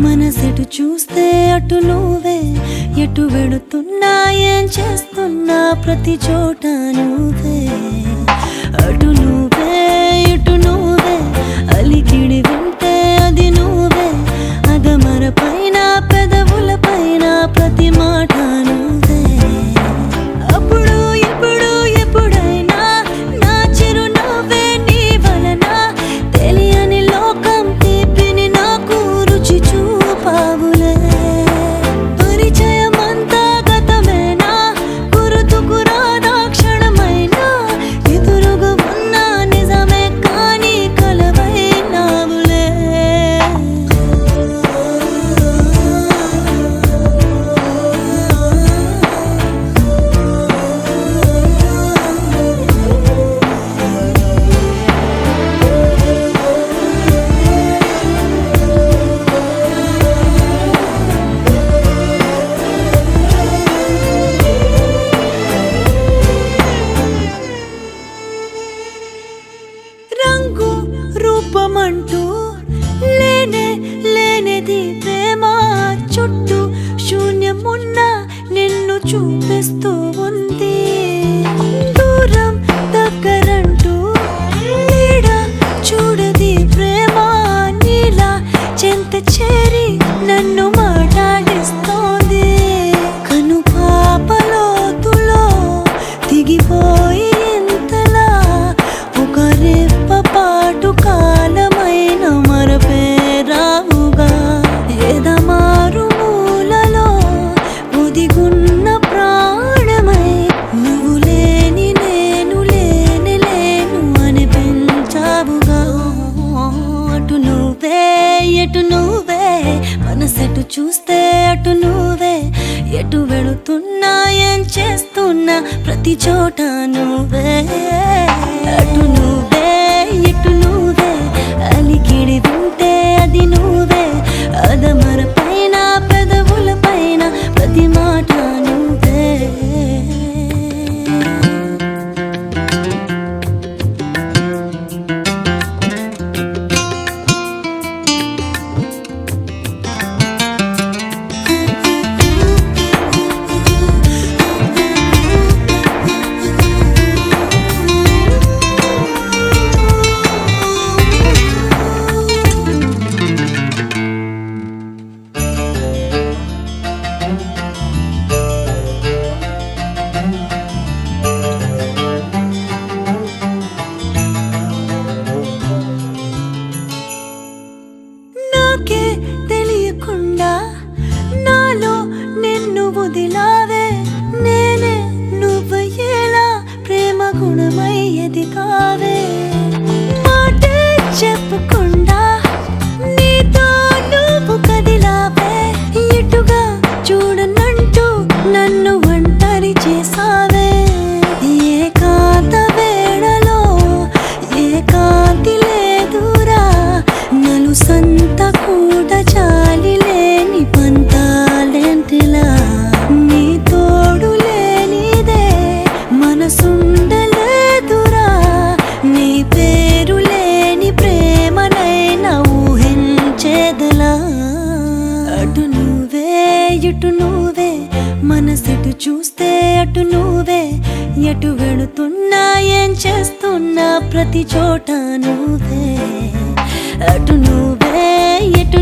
మనసెటు చూస్తే అటు నువ్వే, ఎటు వెళుతున్నా ఏం చేస్తున్నా ప్రతి చోట నువ్వే. అటు నువ్వే ఇటు నువ్వే, అలికిడి వింటే అది నువ్వే, అదమర పైన పెదవుల పైన ప్రతి మాట నువ్వే. అప్పుడు ఇప్పుడు ఎప్పుడైనా నా చిరునవ్వే నీ వలన, తెలియని లోకం తీపిని నాకు రుచి చూపావులే. పరిచయమంతా గతమేనా, గుర్తుకు రాదా క్షణమైనా, ఎదురుగా ఉన్న నిజమే కానీ కలవైనావులే. రంగు రూపమంటూ లేనే లేనిది ప్రేమ, చుట్టూ శూన్యమున్న నిన్ను చూపిస్తూ ఉంది. దూరం దగ్గరంటూ నీడ చూడది ప్రేమ, నీలా చెంత చేరి నన్ను మాట్లాడిస్తోంది. కను పాపలోతులో దిగిపోయి ఇంతలా ఒక రెప్పపాటు కాలమైన మరపేరావుగా, ఎదమారు మూలలో ఒదిగున్న ప్రాణమై, నువ్వు లేని నేను లేని లేను అనిపించావుగా. అటు నువ్వే ఎటు నువ్వే, మనసెటు చూస్తే అటు నువ్వే, ఎటు వెళుతున్నా ఏం చేస్తున్నా ప్రతి చోట నువ్వే. అటు నువ్వే ఎటు నువ్వే, అలికిడి వింటే అది నువ్వే, అదమర పైన పెదవుల పైన ప్రతి మాట నువ్వే. నాకే తెలియకుండా నాలో నిన్ను వదిలావే, నేనే నువ్వయ్యేలా ప్రేమ గుణమయ్యేది కావే. మాటే చెప్పకుండా నీతో నువ్వు కదిలావే, ఇటుగా చూడనంటూ నన్ను ఒంటరి చేసావే. ఏకాంత వేళలో ఏకాంతి లేదురా, నలు సంత కూడా చాలి లేని పంతాలేంటిలా. నీ తోడు లేనిదే మనసుండలేదురా, నీ పేరు లేని ప్రేమనైనా ఊహించేదలా. అటు నువ్వే ఇటు నువ్వే, మనసెటు చూస్తే అటు నువ్వే, ఎటు వెళుతున్నా ఏం చేస్తున్నా ప్రతి చోట నువ్వే. అటు నువ్వే ఎటు